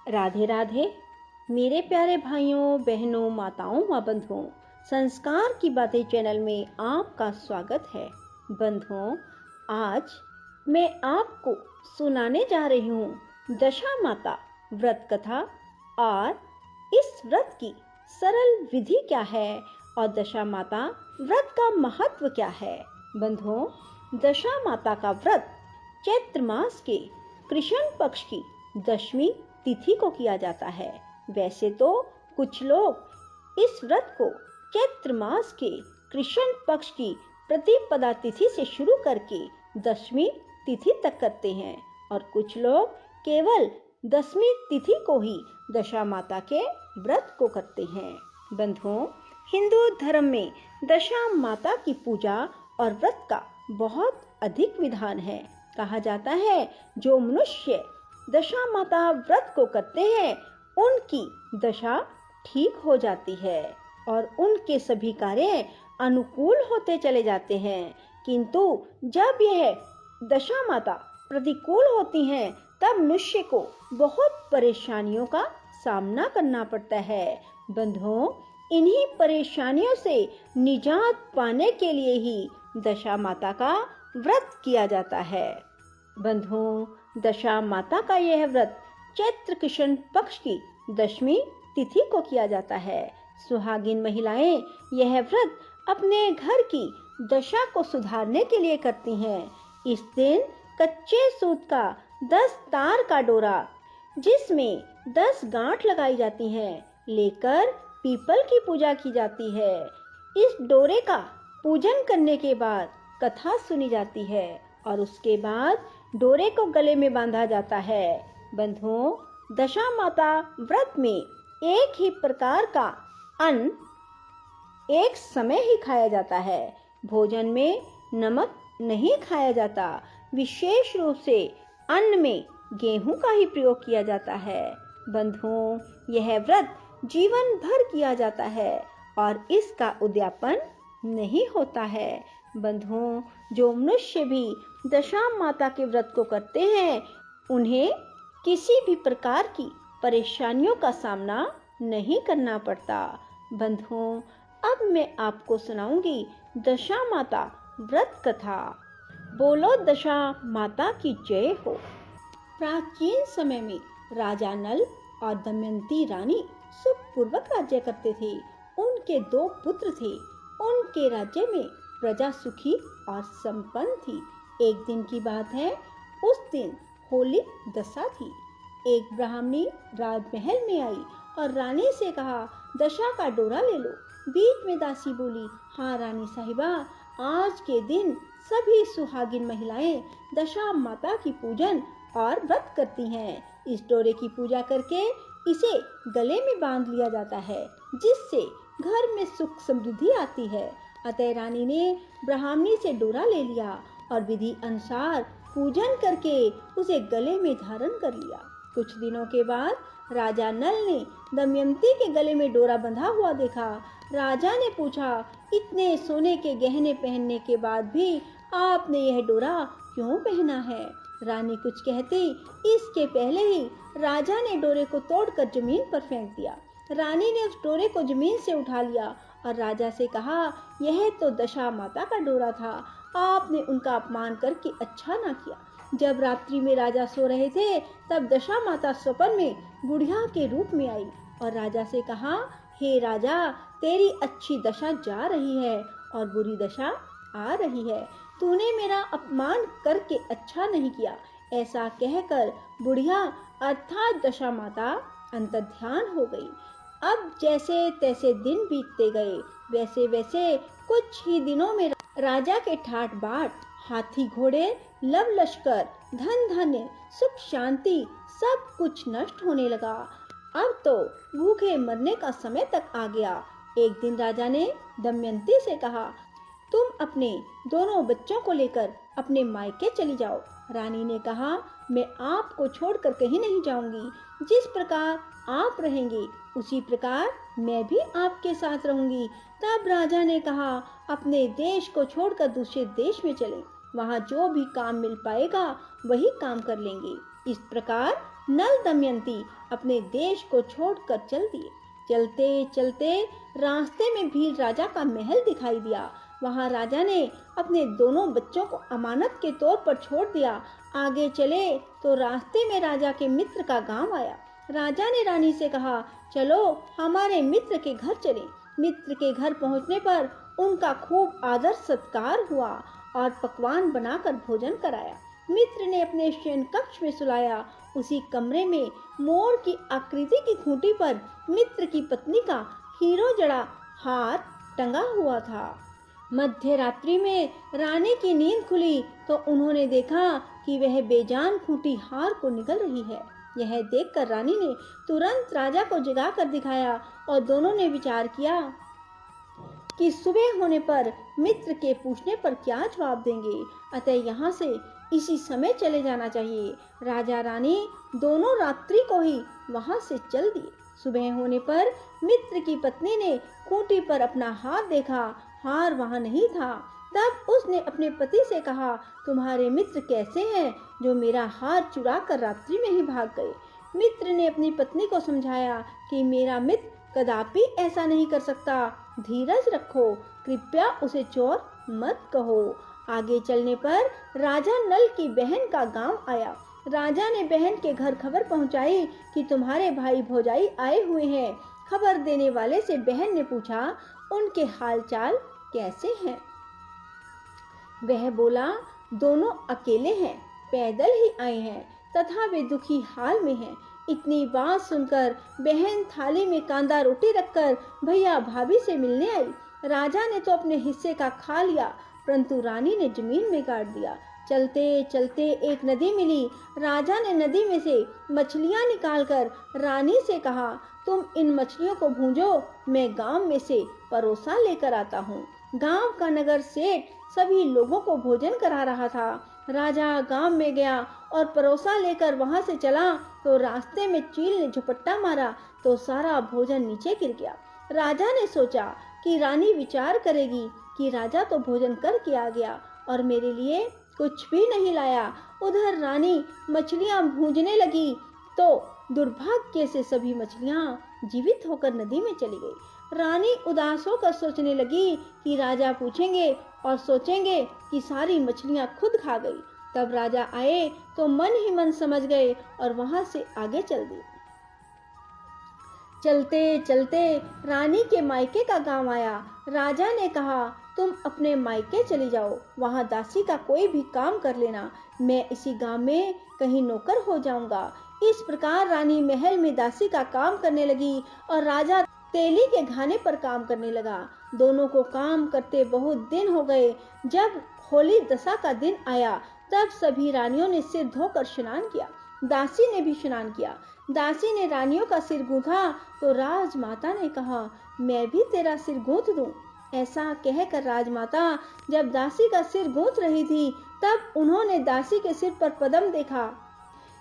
राधे राधे। मेरे प्यारे भाइयों बहनों माताओं व बंधुओं, संस्कार की बातें चैनल में आपका स्वागत है। बंधुओं, आज मैं आपको सुनाने जा रही हूँ दशा माता व्रत कथा और इस व्रत की सरल विधि क्या है और दशा माता व्रत का महत्व क्या है। बंधुओं, दशा माता का व्रत चैत्र मास के कृष्ण पक्ष की दशमी तिथि को किया जाता है। वैसे तो कुछ लोग इस व्रत को चैत्र मास के कृष्ण पक्ष की प्रतिपदा तिथि से शुरू करके दशमी तिथि तक करते हैं और कुछ लोग केवल दशमी तिथि को ही दशा माता के व्रत को करते हैं। बंधुओं, हिंदू धर्म में दशा माता की पूजा और व्रत का बहुत अधिक विधान है। कहा जाता है जो मनुष्य दशा माता व्रत को करते हैं उनकी दशा ठीक हो जाती है और उनके सभी कार्य अनुकूल होते चले जाते हैं। किंतु जब यह दशा माता प्रतिकूल होती हैं तब मनुष्य को बहुत परेशानियों का सामना करना पड़ता है। बंधुओं, इन्हीं परेशानियों से निजात पाने के लिए ही दशा माता का व्रत किया जाता है। बंधुओं, दशा माता का यह व्रत चैत्र कृष्ण पक्ष की दशमी तिथि को किया जाता है। सुहागिन महिलाएं यह व्रत अपने घर की दशा को सुधारने के लिए करती हैं। इस दिन कच्चे सूत का 10 तार का डोरा जिसमें 10 गांठ लगाई जाती हैं लेकर पीपल की पूजा की जाती है। इस डोरे का पूजन करने के बाद कथा सुनी जाती है और उसके बाद डोरे को गले में बांधा जाता है। बंधुओं, दशा माता व्रत में एक ही प्रकार का अन्न एक समय ही खाया जाता है। भोजन में नमक नहीं खाया जाता। विशेष रूप से अन्न में गेहूं का ही प्रयोग किया जाता है। बंधुओं, यह व्रत जीवन भर किया जाता है और इसका उद्यापन नहीं होता है। बंधुओं, जो मनुष्य भी दशा माता के व्रत को करते हैं उन्हें किसी भी प्रकार की परेशानियों का सामना नहीं करना पड़ता। बंधुओं, अब मैं आपको सुनाऊंगी दशा माता व्रत कथा। बोलो दशा माता की जय हो। प्राचीन समय में राजा नल और दमयंती रानी सुखपूर्वक राज्य करते थे। उनके 2 पुत्र थे। उनके राज्य में प्रजा सुखी और संपन्न थी। एक दिन की बात है, उस दिन होली दशा थी। एक ब्राह्मणी राजमहल में आई और रानी से कहा, दशा का डोरा ले लो। बीच में दासी बोली, हाँ रानी साहिबा, आज के दिन सभी सुहागिन महिलाएं दशा माता की पूजन और व्रत करती हैं। इस डोरे की पूजा करके इसे गले में बांध लिया जाता है जिससे घर में सुख समृद्धि आती है। अतः रानी ने ब्राह्मणी से डोरा ले लिया और विधि अनुसार पूजन करके उसे गले में धारण कर लिया। कुछ दिनों के बाद राजा नल ने दमयंती के गले में डोरा बंधा हुआ देखा। राजा ने पूछा, इतने सोने के गहने पहनने के बाद भी आपने यह डोरा क्यों पहना है? रानी कुछ कहती इसके पहले ही राजा ने डोरे को तोड़कर जमीन पर फेंक दिया। रानी ने उस डोरे को जमीन से उठा लिया और राजा से कहा, यह तो दशा माता का डोरा था, आपने उनका अपमान करके अच्छा ना किया। जब रात्रि में राजा सो रहे थे तब दशा माता स्वप्न में बुढ़िया के रूप में आई और राजा से कहा, हे राजा, तेरी अच्छी दशा जा रही है और बुरी दशा आ रही है। तूने मेरा अपमान करके अच्छा नहीं किया। ऐसा कहकर बुढ़िया अर्थात दशा माता अंतर्ध्यान हो गई। अब जैसे तैसे दिन बीतते गए। वैसे वैसे कुछ ही दिनों में राजा के ठाट बाट, हाथी घोड़े, लव लश्कर, धन धान्य, सुख शांति सब कुछ नष्ट होने लगा। अब तो भूखे मरने का समय तक आ गया। एक दिन राजा ने दमयंती से कहा, तुम अपने दोनों बच्चों को लेकर अपने मायके चली जाओ। रानी ने कहा, मैं आपको छोड़कर कहीं नहीं जाऊंगी। जिस प्रकार आप रहेंगे उसी प्रकार मैं भी आपके साथ रहूंगी। तब राजा ने कहा, अपने देश को छोड़कर दूसरे देश में चलें। वहाँ जो भी काम मिल पाएगा वही काम कर लेंगे। इस प्रकार नल दमयंती अपने देश को छोड़कर चल दिए। चलते चलते रास्ते में भील राजा का महल दिखाई दिया। वहां राजा ने अपने दोनों बच्चों को अमानत के तौर पर छोड़ दिया। आगे चले तो रास्ते में राजा के मित्र का गांव आया। राजा ने रानी से कहा, चलो हमारे मित्र के घर चलें। मित्र के घर पहुंचने पर उनका खूब आदर सत्कार हुआ और पकवान बनाकर भोजन कराया। मित्र ने अपने शयन कक्ष में सुलाया। उसी कमरे में मोर की आकृति की खूंटी पर मित्र की पत्नी का हीरो जड़ा हार टंगा हुआ था। मध्य रात्रि में रानी की नींद खुली तो उन्होंने देखा कि वह बेजान खूंटी हार को निगल रही है। यह देखकर रानी ने तुरंत राजा को जगाकर दिखाया और दोनों ने विचार किया कि सुबह होने पर मित्र के पूछने पर क्या जवाब देंगे, अतः यहाँ से इसी समय चले जाना चाहिए। राजा रानी दोनों रात्रि को ही वहां से चल दिए। सुबह होने पर मित्र की पत्नी ने खूंटी पर अपना हाथ देखा, हार वहां नहीं था। तब उसने अपने पति से कहा, तुम्हारे मित्र कैसे हैं जो मेरा हार चुरा कर रात्रि में ही भाग गए। मित्र ने अपनी पत्नी को समझाया कि मेरा मित्र कदापि ऐसा नहीं कर सकता, धीरज रखो, कृपया उसे चोर मत कहो। आगे चलने पर राजा नल की बहन का गांव आया। राजा ने बहन के घर खबर पहुंचाई कि तुम्हारे भाई भौजाई आए हुए हैं। खबर देने वाले से बहन ने पूछा, उनके हालचाल कैसे हैं? वह बोला, दोनों अकेले हैं, पैदल ही आए हैं तथा वे दुखी हाल में हैं। इतनी बात सुनकर बहन थाली में कांदा रोटी रखकर भैया भाभी से मिलने आई। राजा ने तो अपने हिस्से का खा लिया, परंतु रानी ने जमीन में गाड़ दिया। चलते चलते एक नदी मिली। राजा ने नदी में से मछलियां निकालकर रानी से कहा, तुम इन मछलियों को भूंजो, मैं गांव में से परोसा लेकर आता हूँ। गांव का नगर सेठ सभी लोगों को भोजन करा रहा था। राजा गांव में गया और परोसा लेकर वहां से चला तो रास्ते में चील ने झपट्टा मारा तो सारा भोजन नीचे गिर गया। राजा ने सोचा कि रानी विचार करेगी कि राजा तो भोजन करके आ गया और मेरे लिए कुछ भी नहीं लाया। उधर रानी मछलियां भूंजने लगी तो दुर्भाग्य से सभी मछलियां जीवित होकर नदी में चली गई। रानी उदास होकर सोचने लगी कि राजा पूछेंगे और सोचेंगे कि सारी मछलियां खुद खा गई। तब राजा आए तो मन ही मन समझ गए और वहां से आगे चल दिए। चलते चलते रानी के मायके का गांव आया। राजा ने कहा, तुम अपने मायके चली जाओ, वहां दासी का कोई भी काम कर लेना, मैं इसी गांव में कहीं नौकर हो जाऊंगा। इस प्रकार रानी महल में दासी का काम करने लगी और राजा तेली के घाने पर काम करने लगा। दोनों को काम करते बहुत दिन हो गए। जब होली दशा का दिन आया तब सभी रानियों ने सिर धोकर स्नान किया। दासी ने भी स्नान किया। दासी ने रानियों का सिर गूंथा तो राजमाता ने कहा, मैं भी तेरा सिर गूंथ दूं। ऐसा कहकर राजमाता जब दासी का सिर गूंथ रही थी तब उन्होंने दासी के सिर पर पद्म देखा।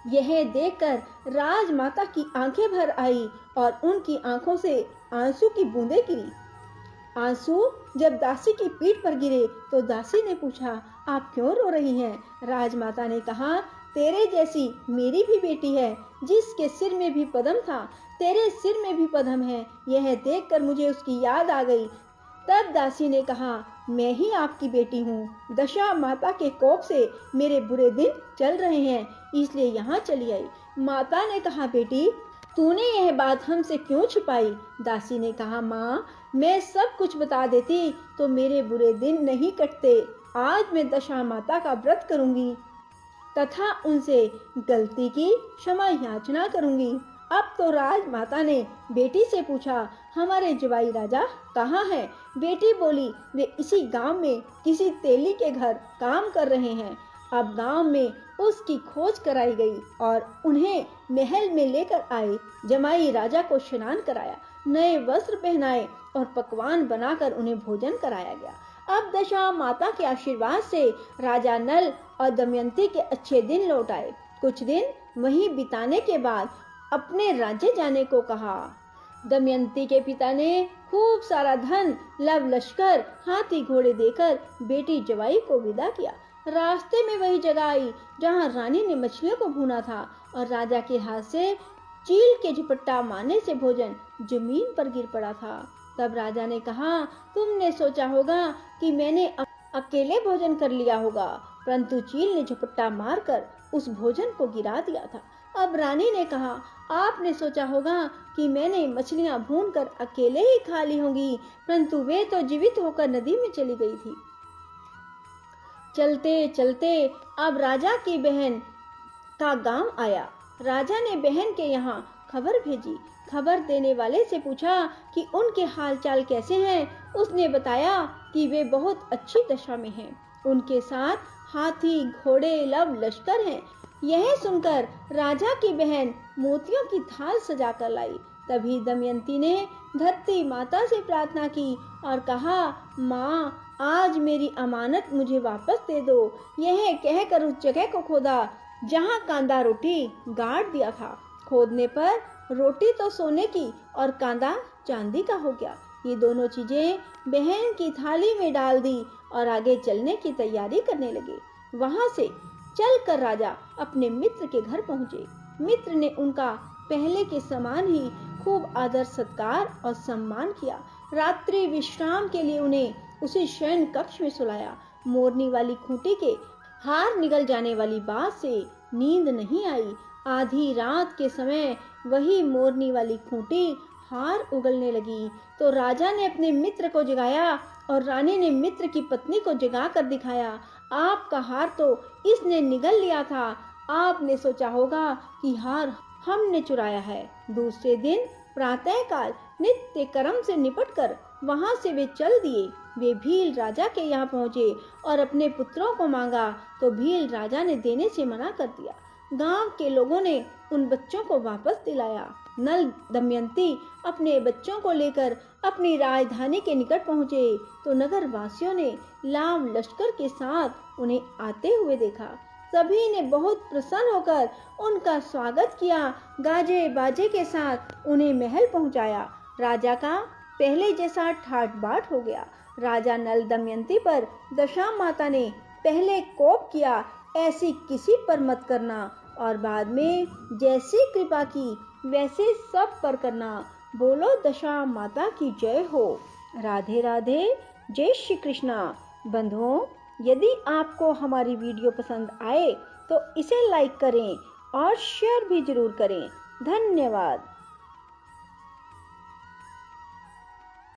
यह देखकर राजमाता की आंखें भर आई और उनकी आंखों से आंसू की बूंदें गिरी। आंसू जब दासी की पीठ पर गिरे तो दासी ने पूछा, आप क्यों रो रही हैं? राजमाता ने कहा, तेरे जैसी मेरी भी बेटी है जिसके सिर में भी पद्म था, तेरे सिर में भी पद्म है। यह देखकर मुझे उसकी याद आ गई। तब दासी ने कहा, मैं ही आपकी बेटी हूँ, दशा माता के कोप से मेरे बुरे दिन चल रहे हैं, इसलिए यहाँ चली आई। माता ने कहा, बेटी तूने यह बात हमसे क्यों छुपाई? दासी ने कहा, माँ मैं सब कुछ बता देती तो मेरे बुरे दिन नहीं कटते। आज मैं दशा माता का व्रत करूंगी तथा उनसे गलती की क्षमा याचना करूंगी। अब तो राजमाता ने बेटी से पूछा, हमारे जवाई राजा कहाँ हैं? बेटी बोली, वे इसी गांव में किसी तेली के घर काम कर रहे हैं। अब गांव में उसकी खोज कराई गई और उन्हें महल में लेकर आए। जमाई राजा को स्नान कराया, नए वस्त्र पहनाए और पकवान बनाकर उन्हें भोजन कराया गया। अब दशा माता के आशीर्वाद से राजा नल और दमयंती के अच्छे दिन लौट आए। कुछ दिन वहीं बिताने के बाद अपने राज्य जाने को कहा। दमयंती के पिता ने खूब सारा धन, लव लश्कर, हाथी घोड़े देकर बेटी जवाई को विदा किया। रास्ते में वही जगह आई जहां रानी ने मछलियों को भूना था और राजा के हाथ से चील के झपट्टा मारने से भोजन जमीन पर गिर पड़ा था। तब राजा ने कहा, तुमने सोचा होगा कि मैंने अकेले भोजन कर लिया होगा, परंतु चील ने झपट्टा मारकर उस भोजन को गिरा दिया था। अब रानी ने कहा, आपने सोचा होगा कि मैंने मछलियां भूनकर अकेले ही खा ली होंगी, परंतु वे तो जीवित होकर नदी में चली गई थी। चलते चलते अब राजा की बहन का गांव आया। राजा ने बहन के यहाँ खबर भेजी। खबर देने वाले से पूछा कि उनके हालचाल कैसे हैं। उसने बताया कि वे बहुत अच्छी दशा में हैं। उनके साथ हाथी, घोड़े, लव लश्कर हैं। यह सुनकर राजा की बहन मोतियों की थाल सजा कर लाई। तभी दमयंती ने धरती माता से प्रार्थना की और कहा, माँ, आज मेरी अमानत मुझे वापस दे दो। यह कहकर उस जगह को खोदा जहां कांदा रोटी गाड़ दिया था। खोदने पर रोटी तो सोने की और कांदा चांदी का हो गया। ये दोनों चीजें बहन की थाली में डाल दी और आगे चलने की तैयारी करने लगे। वहां से चलकर राजा अपने मित्र के घर पहुंचे। मित्र ने उनका पहले के समान ही खूब आदर सत्कार और सम्मान किया। रात्रि विश्राम के लिए उन्हें उसी शयन कक्ष में सुलाया। मोरनी वाली खूंटी के हार निगल जाने वाली बात से नींद नहीं आई। आधी रात के समय वही मोरनी वाली खूंटी हार उगलने लगी तो राजा ने अपने मित्र को जगाया और रानी ने मित्र की पत्नी को जगा कर दिखाया। आपका हार तो इसने निगल लिया था। आपने सोचा होगा कि हार हमने चुराया है। दूसरे दिन प्रातःकाल नित्य कर्म से निपटकर वहां से वे चल दिए। वे भील राजा के यहाँ पहुंचे और अपने पुत्रों को मांगा तो भील राजा ने देने से मना कर दिया। गांव के लोगों ने उन बच्चों को वापस दिलाया। नल दमयंती अपने बच्चों को लेकर अपनी राजधानी के निकट पहुंचे तो नगर वासियों ने लाम लश्कर के साथ उन्हें आते हुए देखा। सभी ने बहुत प्रसन्न होकर उनका स्वागत किया। गाजे बाजे के साथ उन्हें महल पहुंचाया। राजा का पहले जैसा ठाट बाट हो गया। राजा नल दमयंती पर दशा माता ने पहले कोप किया, ऐसी किसी पर मत करना, और बाद में जैसी कृपा की वैसे सब पर करना। बोलो दशा माता की जय हो। राधे राधे। जय श्री कृष्णा। बंधुओं, यदि आपको हमारी वीडियो पसंद आए तो इसे लाइक करें और शेयर भी जरूर करें। धन्यवाद।